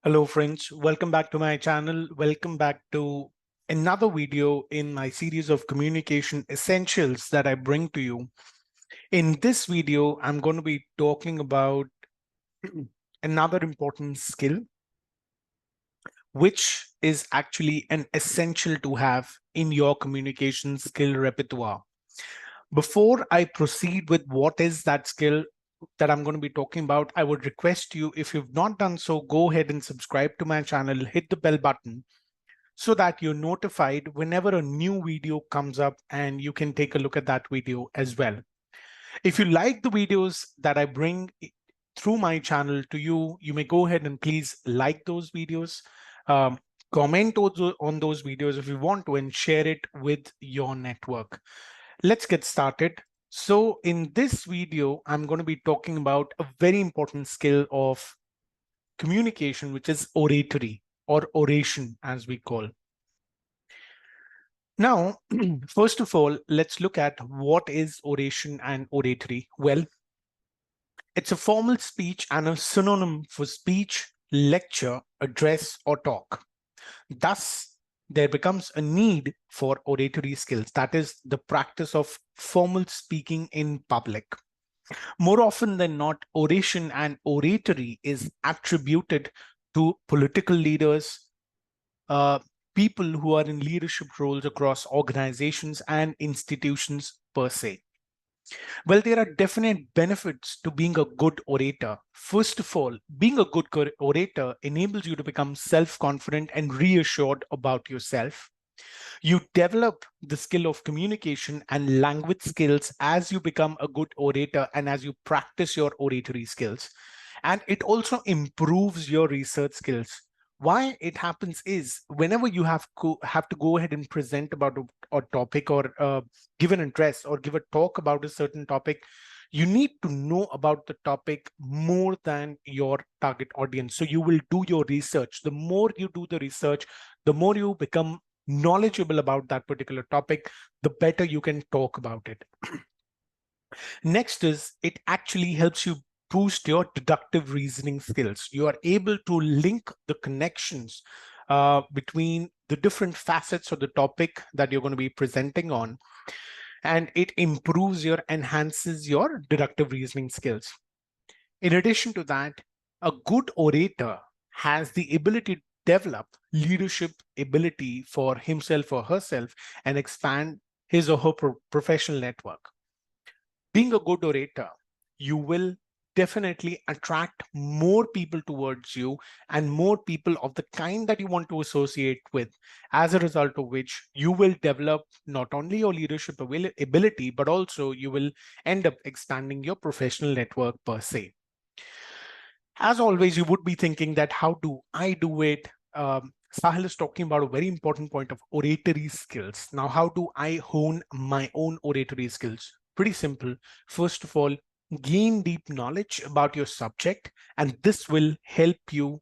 Hello friends, welcome back to my channel. Welcome back to another video in my series of communication essentials that I bring to you. In this video, I'm going to be talking about another important skill, which is actually an essential to have in your communication skill repertoire. Before I proceed with what is that skill that I'm going to be talking about, I would request you, if you've not done so, go ahead and subscribe to my channel, hit the bell button so that you're notified whenever a new video comes up and you can take a look at that video as well. If you like the videos that I bring through my channel to you, you may go ahead and please like those videos, um, comment on those videos if you want to, and share it with your network. Let's get started. So in this video, I'm going to be talking about a very important skill of communication, which is oratory or oration, as we call. Now, first of all, let's look at what is oration and oratory. Well, it's a formal speech and a synonym for speech, lecture, address, or talk. Thus, there becomes a need for oratory skills. That is the practice of formal speaking in public. More often than not, oration and oratory is attributed to political leaders, uh, people who are in leadership roles across organizations and institutions per se. Well, there are definite benefits to being a good orator. First of all, being a good orator enables you to become self-confident and reassured about yourself. You develop the skill of communication and language skills as you become a good orator and as you practice your oratory skills. And it also improves your research skills. Why it happens is whenever you have to go ahead and present about a topic or give an address or give a talk about a certain topic, you need to know about the topic more than your target audience. So you will do your research. The more you do the research, the more you become knowledgeable about that particular topic, the better you can talk about it. Next is it actually helps you boost your deductive reasoning skills. You are able to link the connections between the different facets of the topic that you're going to be presenting on, and it enhances your deductive reasoning skills. In addition to that, a good orator has the ability to develop leadership ability for himself or herself and expand his or her professional network. Being a good orator, you will definitely attract more people towards you and more people of the kind that you want to associate with, as a result of which you will develop not only your leadership ability, but also you will end up expanding your professional network per se. As always, you would be thinking that how do I do it? Sahil is talking about a very important point of oratory skills. Now, how do I hone my own oratory skills? Pretty simple. First of all, gain deep knowledge about your subject, and this will help you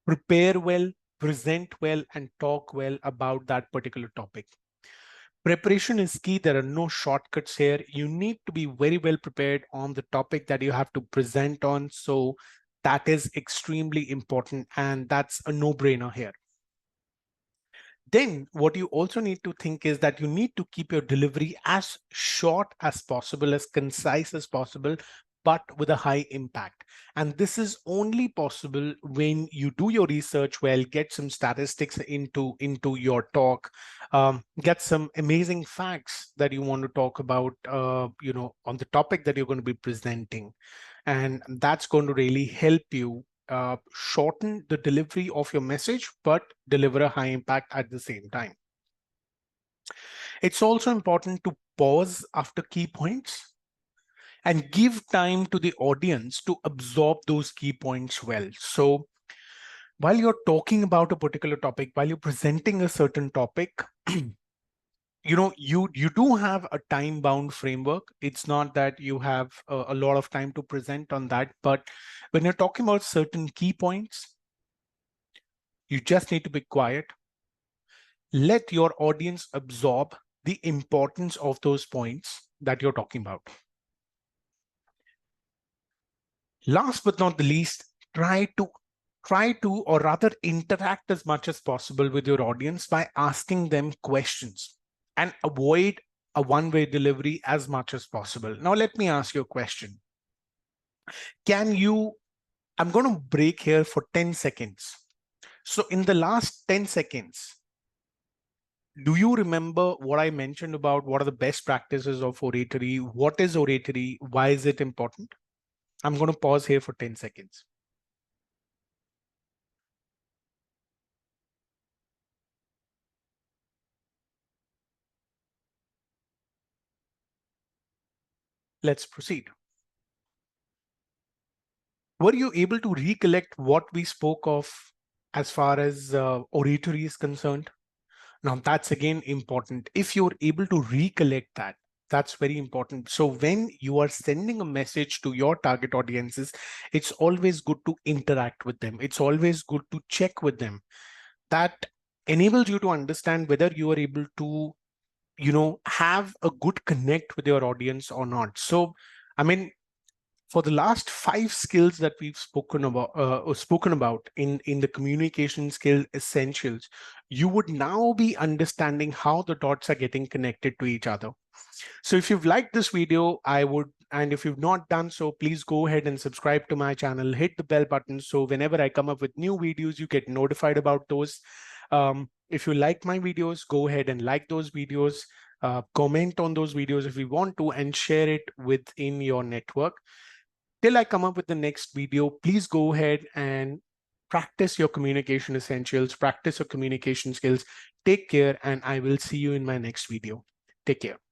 prepare well, present well, and talk well about that particular topic. Preparation is key. There are no shortcuts here. You need to be very well prepared on the topic that you have to present on. So that is extremely important, and that's a no-brainer here. Then what you also need to think is that you need to keep your delivery as short as possible, as concise as possible, but with a high impact. And this is only possible when you do your research well, get some statistics into your talk, get some amazing facts that you want to talk about, on the topic that you're going to be presenting. And that's going to really help you shorten the delivery of your message, but deliver a high impact at the same time. It's also important to pause after key points and give time to the audience to absorb those key points well. So while you're talking about a particular topic, while you're presenting a certain topic, you do have a time bound framework. It's not that you have a lot of time to present on that, but when you're talking about certain key points, you just need to be quiet. Let your audience absorb the importance of those points that you're talking about. Last but not the least, try to try to, or rather interact as much as possible with your audience by asking them questions and avoid a one-way delivery as much as possible. Now, let me ask you a question. I'm going to break here for 10 seconds. So in the last 10 seconds, do you remember what I mentioned about what are the best practices of oratory? What is oratory? Why is it important? I'm going to pause here for 10 seconds. Let's proceed. Were you able to recollect what we spoke of as far as oratory is concerned? Now, that's again important. If you're able to recollect that, that's very important. So when you are sending a message to your target audiences, it's always good to interact with them. It's always good to check with them. That enables you to understand whether you are able to, have a good connect with your audience or not. So, I mean, for the last 5 skills that we've spoken about in the communication skill essentials, you would now be understanding how the dots are getting connected to each other. So if you've liked this video, and if you've not done so, please go ahead and subscribe to my channel, hit the bell button. So whenever I come up with new videos, you get notified about those. If you like my videos, go ahead and like those videos, comment on those videos if you want to, and share it within your network. Till I come up with the next video, please go ahead and practice your communication essentials, practice your communication skills. Take care, and I will see you in my next video. Take care.